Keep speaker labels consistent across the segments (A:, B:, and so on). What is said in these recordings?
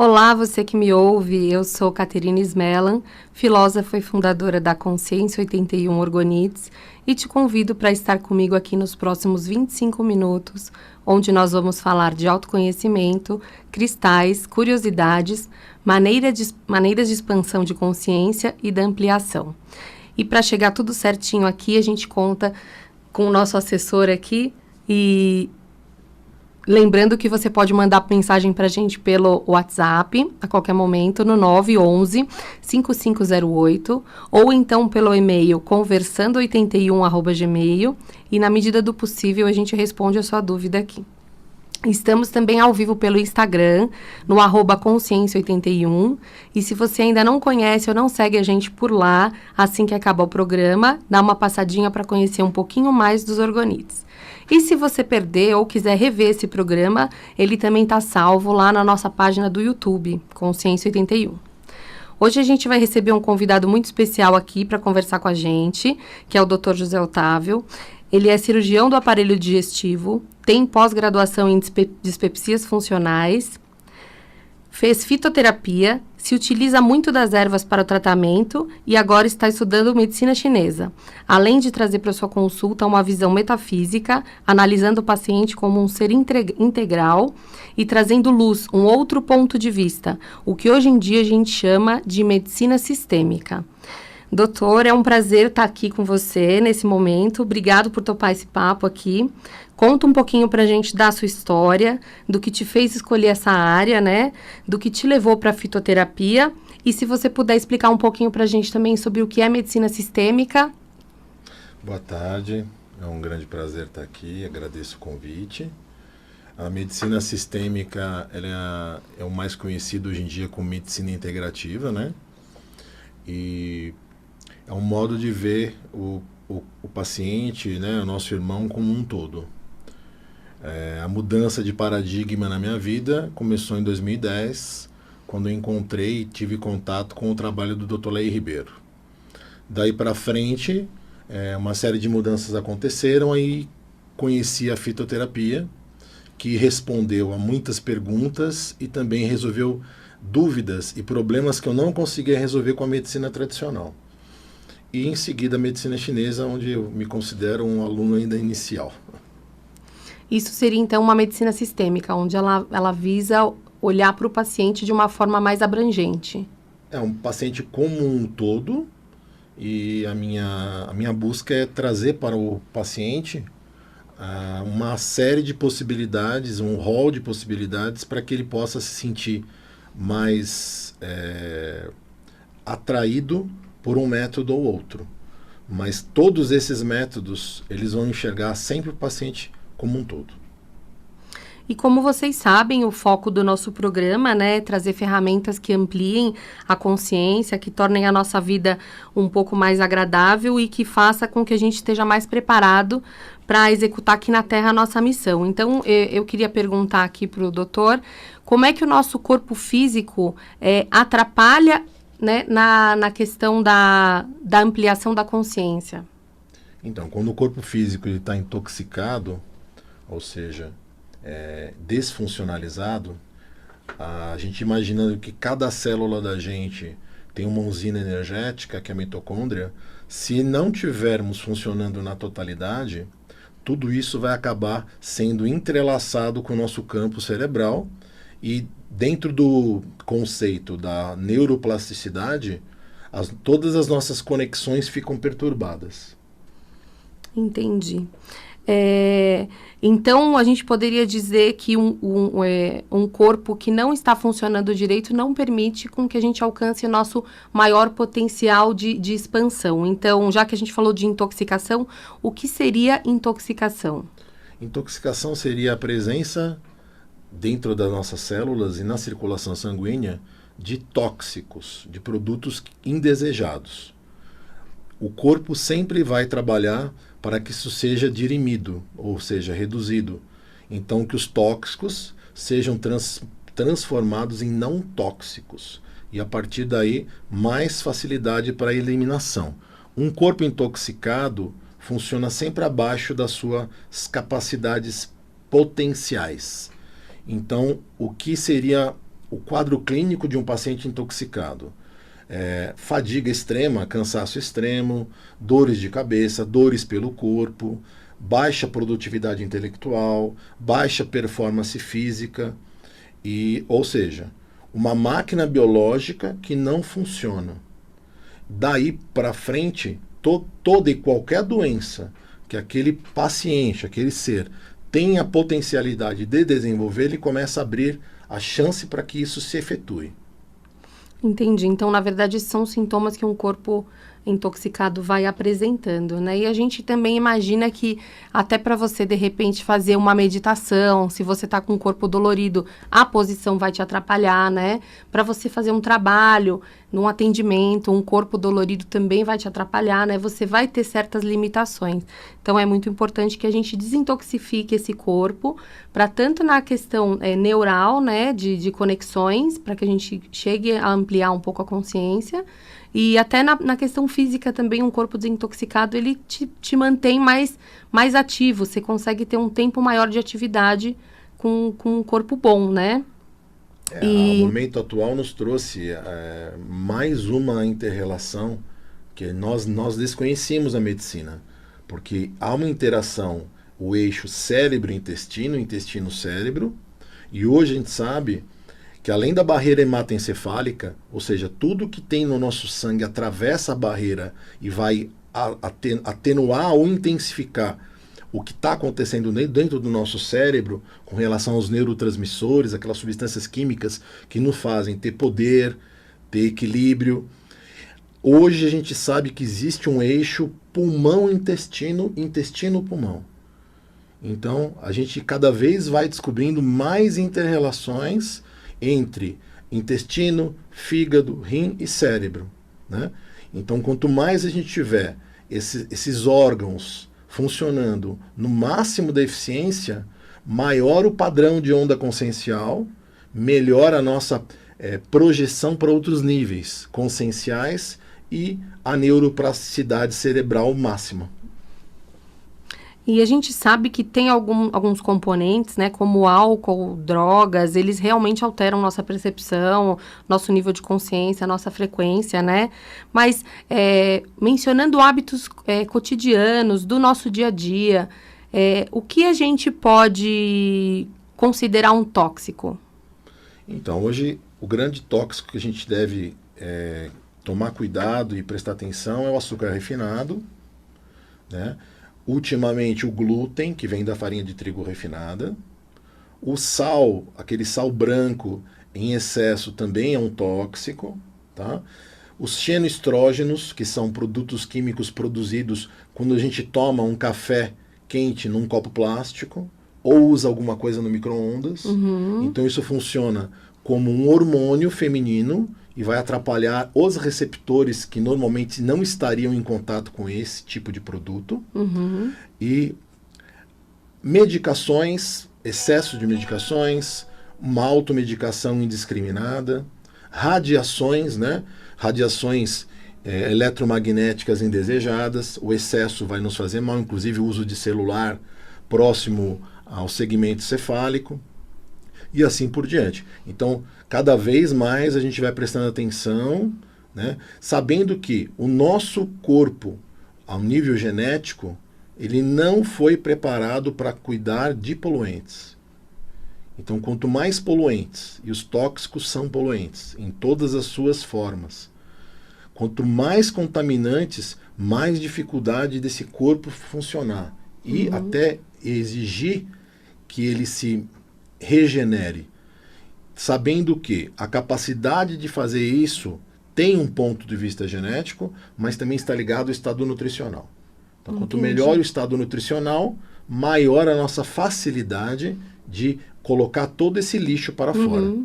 A: Olá, você que me ouve, eu sou Caterina Smellan, filósofa e fundadora da Consciência 81 Orgonites, e te convido para estar comigo aqui nos próximos 25 minutos, onde nós vamos falar de autoconhecimento, cristais, curiosidades, maneiras de expansão de consciência e da ampliação. E para chegar tudo certinho aqui, a gente conta com o nosso assessor aqui e... Lembrando que você pode mandar mensagem para a gente pelo WhatsApp, a qualquer momento, no 911-5508, ou então pelo e-mail conversando81@gmail, e na medida do possível a gente responde a sua dúvida aqui. Estamos também ao vivo pelo Instagram, no @consciência81, e se você ainda não conhece ou não segue a gente por lá, assim que acabar o programa, dá uma passadinha para conhecer um pouquinho mais dos orgonites. E se você perder ou quiser rever esse programa, ele também está salvo lá na nossa página do YouTube, Consciência 81. Hoje a gente vai receber um convidado muito especial aqui para conversar com a gente, que é o Dr. José Otávio. Ele é cirurgião do aparelho digestivo, tem pós-graduação em dispepsias funcionais, fez fitoterapia, se utiliza muito das ervas para o tratamento e agora está estudando medicina chinesa, além de trazer para sua consulta uma visão metafísica, analisando o paciente como um ser integral e trazendo luz, um outro ponto de vista, o que hoje em dia a gente chama de medicina sistêmica. Doutor, é um prazer estar aqui com você nesse momento. Obrigado por topar esse papo aqui. Conta um pouquinho pra gente da sua história, do que te fez escolher essa área, né? Do que te levou para a fitoterapia. E se você puder explicar um pouquinho pra gente também sobre o que é medicina sistêmica.
B: Boa tarde, é um grande prazer estar aqui, agradeço o convite. A medicina sistêmica ela é o mais conhecido hoje em dia como medicina integrativa, né? E é um modo de ver o paciente, né, o nosso irmão como um todo. A mudança de paradigma na minha vida começou em 2010, quando eu encontrei e tive contato com o trabalho do Dr. Leir Ribeiro. Daí para frente, uma série de mudanças aconteceram, aí conheci a fitoterapia, que respondeu a muitas perguntas e também resolveu dúvidas e problemas que eu não conseguia resolver com a medicina tradicional. E em seguida a medicina chinesa, onde eu me considero um aluno ainda inicial.
A: Isso seria então uma medicina sistêmica, onde ela visa olhar para o paciente de uma forma mais abrangente.
B: É um paciente como um todo, e a minha busca é trazer para o paciente uma série de possibilidades, um rol de possibilidades para que ele possa se sentir mais atraído por um método ou outro. Mas todos esses métodos, eles vão enxergar sempre o paciente como um todo.
A: E como vocês sabem, o foco do nosso programa, né, é trazer ferramentas que ampliem a consciência, que tornem a nossa vida um pouco mais agradável e que faça com que a gente esteja mais preparado para executar aqui na Terra a nossa missão. Então, eu queria perguntar aqui para o doutor, como é que o nosso corpo físico atrapalha, né, na questão da ampliação da consciência?
B: Então, quando o corpo físico está intoxicado, ou seja, desfuncionalizado, a gente imaginando que cada célula da gente tem uma usina energética, que é a mitocôndria, se não tivermos funcionando na totalidade, tudo isso vai acabar sendo entrelaçado com o nosso campo cerebral e dentro do conceito da neuroplasticidade, todas as nossas conexões ficam perturbadas.
A: Entendi. Então, a gente poderia dizer que um corpo que não está funcionando direito não permite com que a gente alcance o nosso maior potencial de expansão. Então, já que a gente falou de intoxicação, o que seria intoxicação?
B: Intoxicação seria a presença dentro das nossas células e na circulação sanguínea de tóxicos, de produtos indesejados. O corpo sempre vai trabalhar para que isso seja dirimido, ou seja, reduzido. Então, que os tóxicos sejam transformados em não tóxicos. E, a partir daí, mais facilidade para a eliminação. Um corpo intoxicado funciona sempre abaixo das suas capacidades potenciais. Então, o que seria o quadro clínico de um paciente intoxicado? Fadiga extrema, cansaço extremo, dores de cabeça, dores pelo corpo, baixa produtividade intelectual, baixa performance física, ou seja, uma máquina biológica que não funciona. Daí para frente, toda e qualquer doença que aquele paciente, aquele ser, tem a potencialidade de desenvolver, ele começa a abrir a chance para que isso se efetue.
A: Entendi. Então, na verdade, são sintomas que um corpo intoxicado vai apresentando, né? E a gente também imagina que até para você, de repente, fazer uma meditação, se você está com o corpo dolorido, a posição vai te atrapalhar, né? Para você fazer um trabalho, num atendimento, um corpo dolorido também vai te atrapalhar, né? Você vai ter certas limitações. Então, é muito importante que a gente desintoxifique esse corpo, para tanto na questão neural, né? De conexões, para que a gente chegue a ampliar um pouco a consciência, e até na questão física também, um corpo desintoxicado, ele te mantém mais ativo. Você consegue ter um tempo maior de atividade com um corpo bom, né?
B: O momento atual nos trouxe mais uma inter-relação que nós desconhecíamos na medicina. Porque há uma interação, o eixo cérebro-intestino, intestino-cérebro, e hoje a gente sabe que além da barreira hematoencefálica, ou seja, tudo que tem no nosso sangue atravessa a barreira e vai atenuar ou intensificar o que está acontecendo dentro do nosso cérebro com relação aos neurotransmissores, aquelas substâncias químicas que nos fazem ter poder, ter equilíbrio. Hoje a gente sabe que existe um eixo pulmão-intestino, intestino-pulmão. Então a gente cada vez vai descobrindo mais inter-relações entre intestino, fígado, rim e cérebro, né? Então, quanto mais a gente tiver esses órgãos funcionando no máximo da eficiência, maior o padrão de onda consciencial, melhor a nossa projeção para outros níveis conscienciais e a neuroplasticidade cerebral máxima.
A: E a gente sabe que tem alguns componentes, né, como álcool, drogas, eles realmente alteram nossa percepção, nosso nível de consciência, nossa frequência, né? Mas mencionando hábitos cotidianos do nosso dia a dia, o que a gente pode considerar um tóxico?
B: Então, hoje, o grande tóxico que a gente deve tomar cuidado e prestar atenção é o açúcar refinado, né? Ultimamente o glúten, que vem da farinha de trigo refinada. O sal, aquele sal branco em excesso também é um tóxico. Tá? Os xenoestrógenos, que são produtos químicos produzidos quando a gente toma um café quente num copo plástico ou usa alguma coisa no micro-ondas.
A: Uhum.
B: Então isso funciona como um hormônio feminino e vai atrapalhar os receptores que normalmente não estariam em contato com esse tipo de produto.
A: Uhum.
B: E medicações, excesso de medicações, uma automedicação indiscriminada, radiações, né? Radiações eletromagnéticas indesejadas, o excesso vai nos fazer mal, inclusive o uso de celular próximo ao segmento cefálico, e assim por diante. Então, cada vez mais a gente vai prestando atenção, né, sabendo que o nosso corpo, ao nível genético, ele não foi preparado para cuidar de poluentes. Então, quanto mais poluentes, e os tóxicos são poluentes, em todas as suas formas, quanto mais contaminantes, mais dificuldade desse corpo funcionar. E até exigir que ele se regenere, sabendo que a capacidade de fazer isso tem um ponto de vista genético, mas também está ligado ao estado nutricional. Então, quanto melhor o estado nutricional, maior a nossa facilidade de colocar todo esse lixo para fora.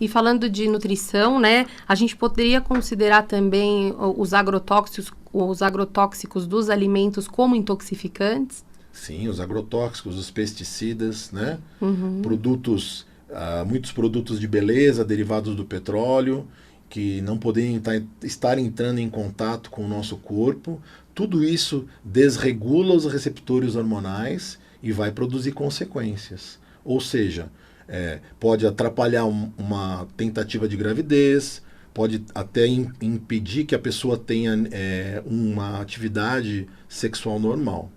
A: E falando de nutrição, né, a gente poderia considerar também os agrotóxicos dos alimentos como intoxicantes?
B: Sim, os agrotóxicos, os pesticidas, né? Muitos produtos de beleza derivados do petróleo, que não poderiam estar entrando em contato com o nosso corpo. Tudo isso desregula os receptores hormonais e vai produzir consequências. Ou seja, pode atrapalhar uma tentativa de gravidez, pode até impedir que a pessoa tenha uma atividade sexual normal.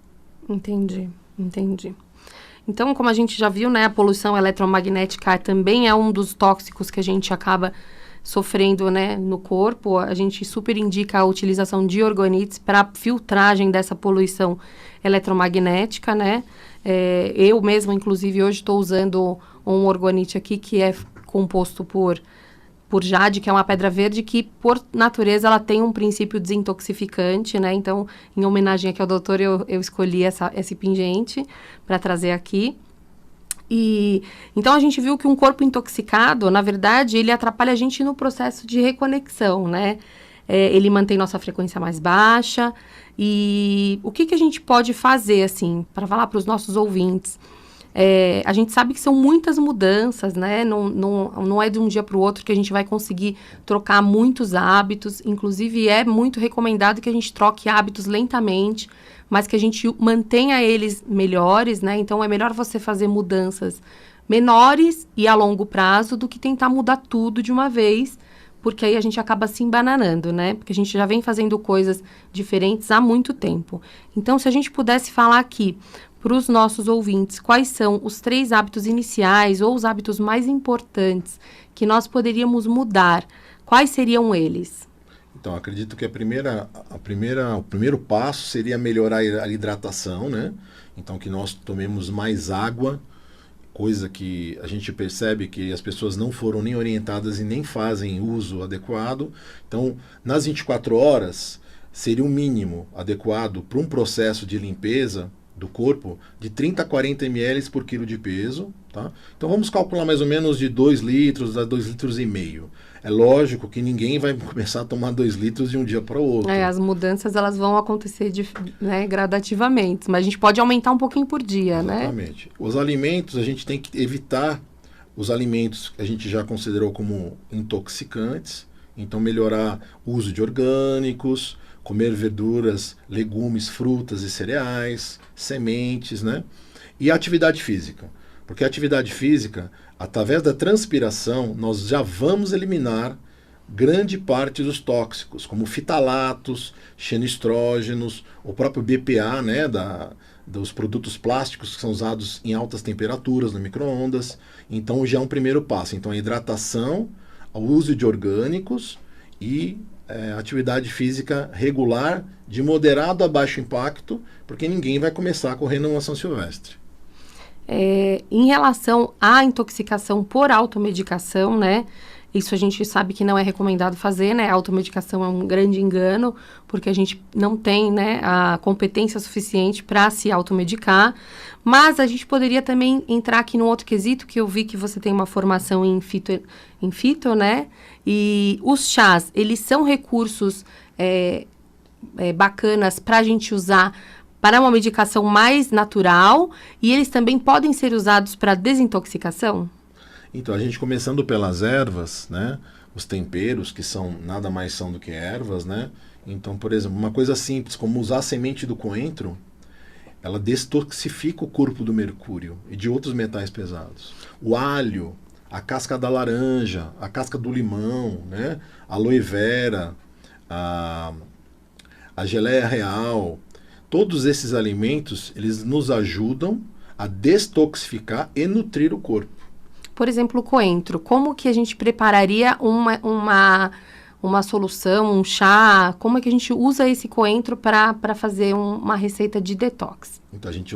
A: Entendi. Então, como a gente já viu, né, a poluição eletromagnética também é um dos tóxicos que a gente acaba sofrendo, né, no corpo. A gente super indica a utilização de orgonites para filtragem dessa poluição eletromagnética, né? Eu mesma, inclusive, hoje estou usando um orgonite aqui que é composto por jade, que é uma pedra verde que, por natureza, ela tem um princípio desintoxificante, né? Então, em homenagem aqui ao doutor, eu escolhi esse pingente para trazer aqui. E então a gente viu que um corpo intoxicado, na verdade, ele atrapalha a gente no processo de reconexão, né? Ele mantém nossa frequência mais baixa. E o que a gente pode fazer, assim, para falar para os nossos ouvintes? A gente sabe que são muitas mudanças, né? Não é de um dia para o outro que a gente vai conseguir trocar muitos hábitos. Inclusive, é muito recomendado que a gente troque hábitos lentamente, mas que a gente mantenha eles melhores, né? Então, é melhor você fazer mudanças menores e a longo prazo do que tentar mudar tudo de uma vez, porque aí a gente acaba se embananando, né? Porque a gente já vem fazendo coisas diferentes há muito tempo. Então, se a gente pudesse falar aqui para os nossos ouvintes quais são os 3 hábitos iniciais ou os hábitos mais importantes que nós poderíamos mudar, quais seriam eles?
B: Então, acredito que o primeiro passo seria melhorar a hidratação, né? Então, que nós tomemos mais água, coisa que a gente percebe que as pessoas não foram nem orientadas e nem fazem uso adequado. Então, nas 24 horas, seria o mínimo adequado para um processo de limpeza do corpo de 30 a 40 ml por quilo de peso, tá? Então vamos calcular mais ou menos de 2 litros a 2,5 litros. É lógico que ninguém vai começar a tomar 2 litros de um dia para o outro.
A: As mudanças elas vão acontecer gradativamente, mas a gente pode aumentar um pouquinho por dia, né?
B: Exatamente. Os alimentos, a gente tem que evitar os alimentos que a gente já considerou como intoxicantes, então melhorar o uso de orgânicos, comer verduras, legumes, frutas e cereais, sementes, né? E a atividade física. Porque a atividade física, através da transpiração, nós já vamos eliminar grande parte dos tóxicos, como fitalatos, xenoestrógenos, o próprio BPA, né, dos produtos plásticos que são usados em altas temperaturas, no micro-ondas. Então já é um primeiro passo. Então a hidratação, o uso de orgânicos e atividade física regular, de moderado a baixo impacto, porque ninguém vai começar a correr numa São Silvestre.
A: Em relação à intoxicação por automedicação, né? Isso a gente sabe que não é recomendado fazer, né? A automedicação é um grande engano, porque a gente não tem, né, a competência suficiente para se automedicar. Mas a gente poderia também entrar aqui num outro quesito, que eu vi que você tem uma formação em fito, né? E os chás, eles são recursos bacanas para a gente usar para uma medicação mais natural, e eles também podem ser usados para desintoxicação?
B: Então, a gente começando pelas ervas, né? Os temperos, que nada mais são do que ervas, né? Então, por exemplo, uma coisa simples, como usar a semente do coentro, ela detoxifica o corpo do mercúrio e de outros metais pesados. O alho, a casca da laranja, a casca do limão, né? A aloe vera, a geleia real, todos esses alimentos, eles nos ajudam a destoxificar e nutrir o corpo.
A: Por exemplo, o coentro. Como que a gente prepararia uma solução, um chá? Como é que a gente usa esse coentro para fazer uma receita de detox?
B: Então, a gente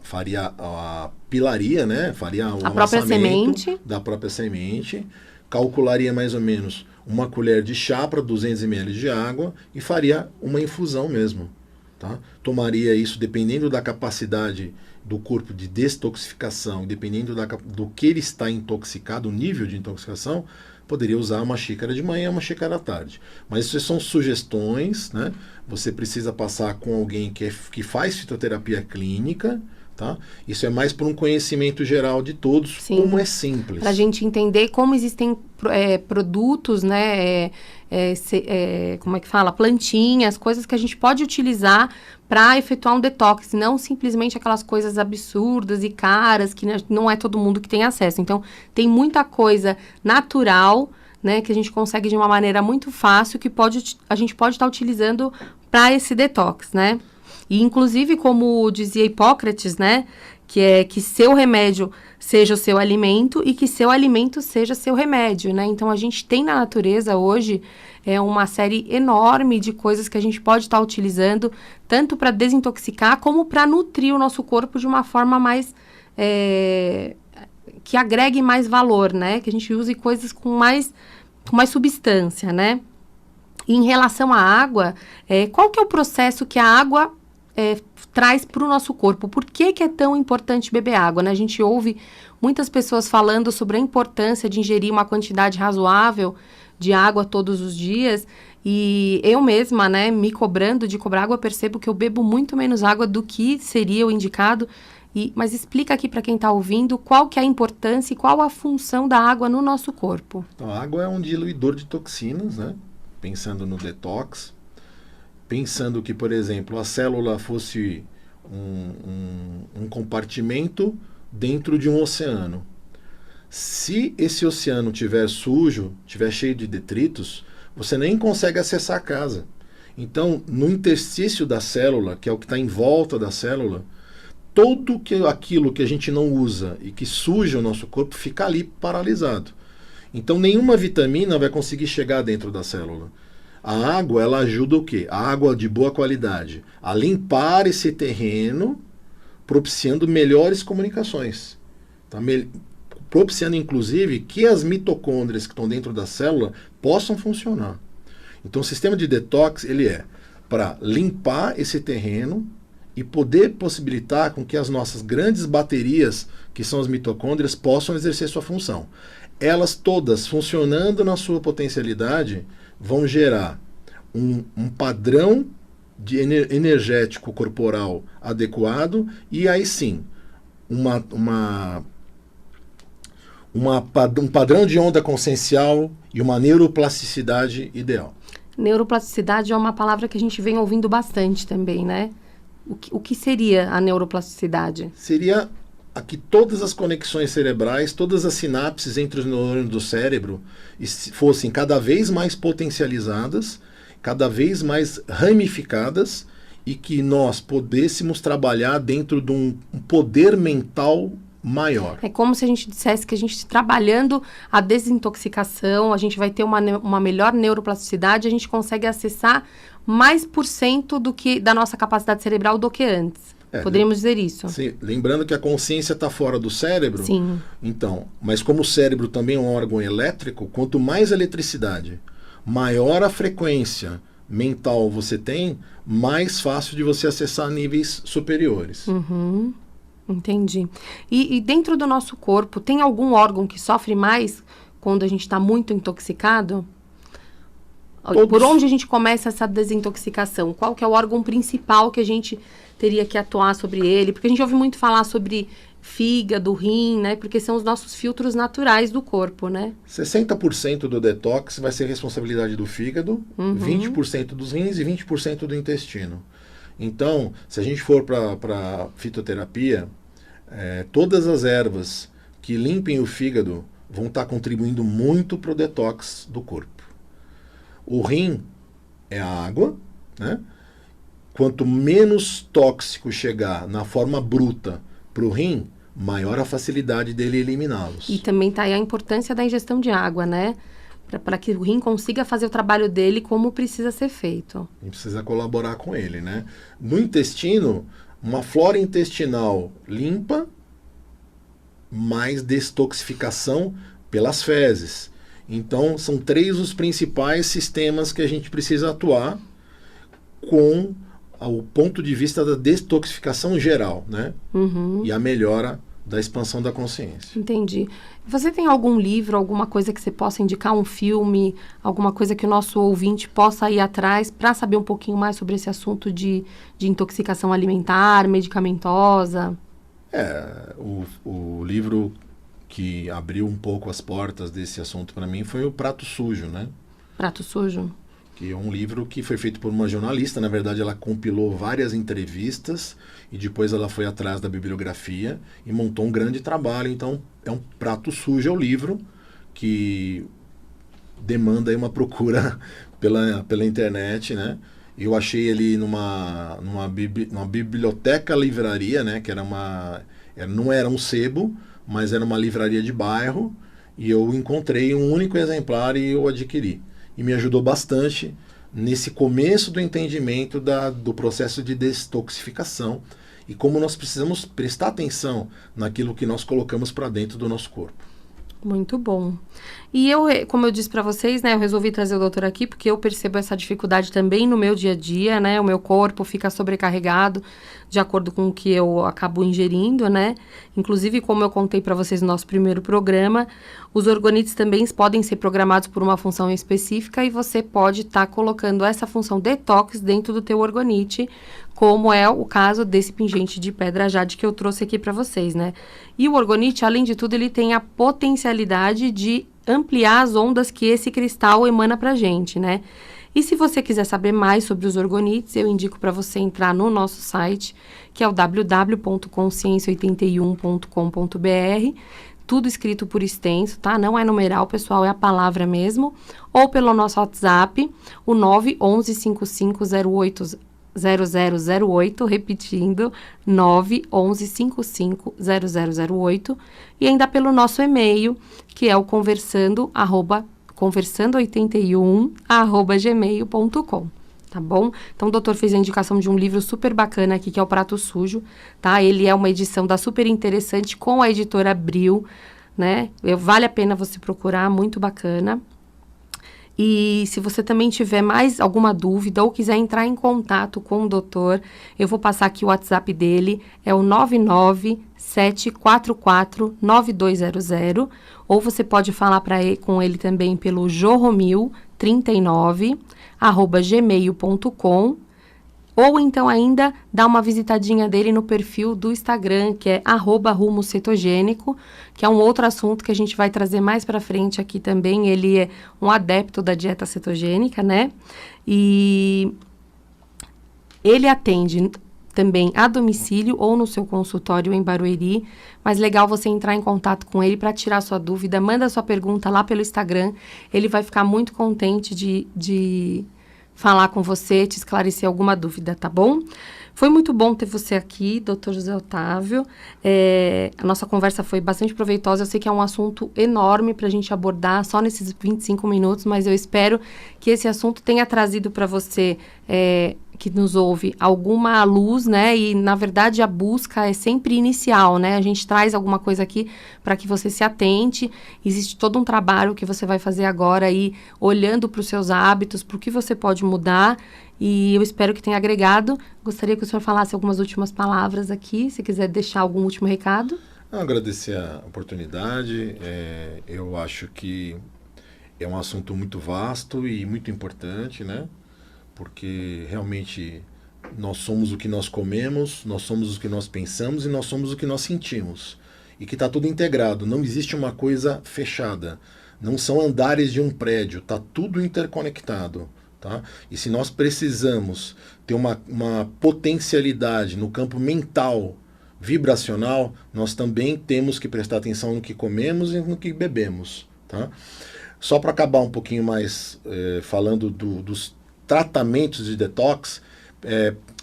B: faria a pilaria, né? Faria o
A: a própria semente.
B: Da própria semente. Calcularia mais ou menos 1 colher de chá para 200 ml de água e faria uma infusão mesmo. Tá? Tomaria isso dependendo da capacidade do corpo de destoxificação, dependendo do que ele está intoxicado, o nível de intoxicação, poderia usar uma xícara de manhã, uma xícara à tarde. Mas isso são sugestões, né? Você precisa passar com alguém que faz fitoterapia clínica, tá? Isso é mais por um conhecimento geral de todos,
A: Sim.
B: como é simples.
A: Para a gente entender como existem produtos, né, como é que fala? Plantinhas, coisas que a gente pode utilizar para efetuar um detox, não simplesmente aquelas coisas absurdas e caras que não é todo mundo que tem acesso. Então, tem muita coisa natural, né, que a gente consegue de uma maneira muito fácil, que a gente pode estar utilizando para esse detox, né? E, inclusive, como dizia Hipócrates, né, que seu remédio seja o seu alimento e que seu alimento seja seu remédio, né? Então, a gente tem na natureza hoje uma série enorme de coisas que a gente pode estar utilizando, tanto para desintoxicar, como para nutrir o nosso corpo de uma forma mais... que agregue mais valor, né? Que a gente use coisas com mais substância, né? E em relação à água, qual que é o processo que a água traz para o nosso corpo? Por que é tão importante beber água, né? A gente ouve muitas pessoas falando sobre a importância de ingerir uma quantidade razoável de água todos os dias, e eu mesma, né, me cobrando de cobrar água, percebo que eu bebo muito menos água do que seria o indicado. Mas explica aqui para quem está ouvindo qual que é a importância e qual a função da água no nosso corpo.
B: Então, a água é um diluidor de toxinas, né? Pensando no detox, pensando que, por exemplo, a célula fosse um compartimento dentro de um oceano. Se esse oceano estiver sujo, estiver cheio de detritos, você nem consegue acessar a casa. Então, no interstício da célula, que é o que está em volta da célula, tudo aquilo que a gente não usa e que suja o nosso corpo fica ali paralisado. Então, nenhuma vitamina vai conseguir chegar dentro da célula. A água, ela ajuda o quê? A água de boa qualidade a limpar esse terreno, propiciando melhores comunicações. Tá? Propiciando, inclusive, que as mitocôndrias que estão dentro da célula possam funcionar. Então, o sistema de detox, ele é para limpar esse terreno e poder possibilitar com que as nossas grandes baterias, que são as mitocôndrias, possam exercer sua função. Elas todas, funcionando na sua potencialidade, vão gerar um padrão energético corporal adequado e aí sim, um padrão de onda consciencial e uma neuroplasticidade ideal.
A: Neuroplasticidade é uma palavra que a gente vem ouvindo bastante também, né? O que seria a neuroplasticidade?
B: Seria que todas as conexões cerebrais, todas as sinapses entre os neurônios do cérebro fossem cada vez mais potencializadas, cada vez mais ramificadas e que nós pudéssemos trabalhar dentro de um poder mental maior.
A: É como se a gente dissesse que a gente trabalhando a desintoxicação, a gente vai ter uma melhor neuroplasticidade, a gente consegue acessar mais % da nossa capacidade cerebral do que antes. Poderíamos dizer isso?
B: Sim, lembrando que a consciência está fora do cérebro.
A: Sim.
B: Então, mas como o cérebro também é um órgão elétrico, quanto mais eletricidade, maior a frequência mental você tem, mais fácil de você acessar níveis superiores.
A: Uhum. Entendi. E dentro do nosso corpo, tem algum órgão que sofre mais quando a gente está muito intoxicado? Por onde a gente começa essa desintoxicação? Qual que é o órgão principal que a gente teria que atuar sobre ele? Porque a gente ouve muito falar sobre fígado, rim, né? Porque são os nossos filtros naturais do corpo, né?
B: 60% do detox vai ser responsabilidade do fígado, 20% dos rins e 20% do intestino. Então, se a gente for para fitoterapia, todas as ervas que limpem o fígado vão estar contribuindo muito para o detox do corpo. O rim é a água, né? Quanto menos tóxico chegar na forma bruta para o rim, maior a facilidade dele eliminá-los.
A: E também está aí a importância da ingestão de água, né? Para que o rim consiga fazer o trabalho dele como precisa ser feito.
B: A gente precisa colaborar com ele, né? No intestino, uma flora intestinal limpa, mais detoxificação pelas fezes. Então, são 3 os principais sistemas que a gente precisa atuar com o ponto de vista da detoxificação geral, né? E a melhora da expansão da consciência.
A: Entendi. Você tem algum livro, alguma coisa que você possa indicar, um filme, alguma coisa que o nosso ouvinte possa ir atrás para saber um pouquinho mais sobre esse assunto de intoxicação alimentar, medicamentosa?
B: O livro que abriu um pouco as portas desse assunto para mim foi o Prato Sujo, né?
A: Prato Sujo?
B: Que é um livro que foi feito por uma jornalista. Na verdade, ela compilou várias entrevistas e depois ela foi atrás da bibliografia e montou um grande trabalho. Então, é um prato sujo, é o livro que demanda aí uma procura pela internet, né? Eu achei ele numa biblioteca livraria, né? Que não era um sebo, mas era uma livraria de bairro, e eu encontrei um único exemplar e eu adquiri. E me ajudou bastante nesse começo do entendimento do processo de detoxificação e como nós precisamos prestar atenção naquilo que nós colocamos para dentro do nosso corpo.
A: Muito bom. E como eu disse para vocês, né, eu resolvi trazer o doutor aqui porque eu percebo essa dificuldade também no meu dia a dia, né, o meu corpo fica sobrecarregado de acordo com o que eu acabo ingerindo, né, inclusive como eu contei para vocês no nosso primeiro programa, os orgonites também podem ser programados por uma função específica e você pode estar colocando essa função detox dentro do teu orgonite, como é o caso desse pingente de pedra jade que eu trouxe aqui para vocês, né. E o orgonite, além de tudo, ele tem a potencialidade de ampliar as ondas que esse cristal emana pra gente, né? E se você quiser saber mais sobre os orgonites, eu indico para você entrar no nosso site, que é o www.consciência81.com.br, tudo escrito por extenso, tá? Não é numeral, pessoal, é a palavra mesmo, ou pelo nosso WhatsApp, o 911 5508 0008, repetindo, 911 55 0008, e ainda pelo nosso e-mail, que é o conversando81@gmail.com, tá bom? Então o doutor fez a indicação de um livro super bacana aqui, que é o Prato Sujo, tá? Ele é uma edição da Super Interessante com a editora Abril, né? Vale a pena você procurar, muito bacana. E se você também tiver mais alguma dúvida ou quiser entrar em contato com o doutor, eu vou passar aqui o WhatsApp dele, é o 997449200, ou você pode falar com ele também pelo jorromil39@gmail.com, ou então ainda dá uma visitadinha dele no perfil do Instagram, que é @rumocetogênico, que é um outro assunto que a gente vai trazer mais para frente aqui também. Ele é um adepto da dieta cetogênica, né? E ele atende também a domicílio ou no seu consultório em Barueri, mas legal você entrar em contato com ele para tirar sua dúvida. Manda sua pergunta lá pelo Instagram, ele vai ficar muito contente de falar com você, te esclarecer alguma dúvida, tá bom? Foi muito bom ter você aqui, Dr. José Otávio. A nossa conversa foi bastante proveitosa. Eu sei que é um assunto enorme para a gente abordar só nesses 25 minutos, mas eu espero que esse assunto tenha trazido para você, que nos ouve, alguma luz, né? E, na verdade, a busca é sempre inicial, né? A gente traz alguma coisa aqui para que você se atente. Existe todo um trabalho que você vai fazer agora aí, olhando para os seus hábitos, para o que você pode mudar. E eu espero que tenha agregado. Gostaria que o senhor falasse algumas últimas palavras aqui, se quiser deixar algum último recado.
B: Agradecer a oportunidade. Eu acho que é um assunto muito vasto e muito importante, né? Porque realmente nós somos o que nós comemos, nós somos o que nós pensamos e nós somos o que nós sentimos. E que está tudo integrado, não existe uma coisa fechada. Não são andares de um prédio, está tudo interconectado. Tá? E se nós precisamos ter uma potencialidade no campo mental, vibracional, nós também temos que prestar atenção no que comemos e no que bebemos. Tá? Só para acabar um pouquinho mais falando dos tratamentos de detox,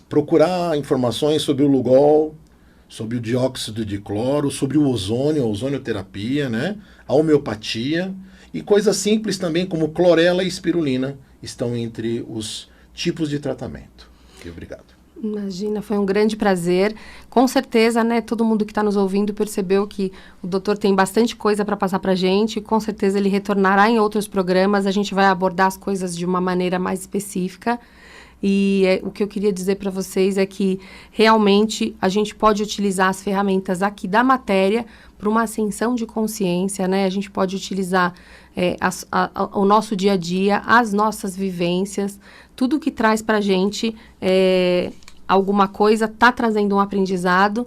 B: procurar informações sobre o Lugol, sobre o dióxido de cloro, sobre o ozônio, a ozonioterapia, né? A homeopatia e coisas simples também como clorela e espirulina estão entre os tipos de tratamento. Obrigado.
A: Imagina, foi um grande prazer. Com certeza, né, todo mundo que está nos ouvindo percebeu que o doutor tem bastante coisa para passar para a gente. Com certeza ele retornará em outros programas. A gente vai abordar as coisas de uma maneira mais específica. E o que eu queria dizer para vocês é que realmente a gente pode utilizar as ferramentas aqui da matéria para uma ascensão de consciência, né? A gente pode utilizar o nosso dia a dia, as nossas vivências, tudo que traz para a gente alguma coisa está trazendo um aprendizado.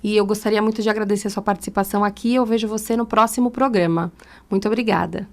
A: E eu gostaria muito de agradecer a sua participação aqui. Eu vejo você no próximo programa. Muito obrigada.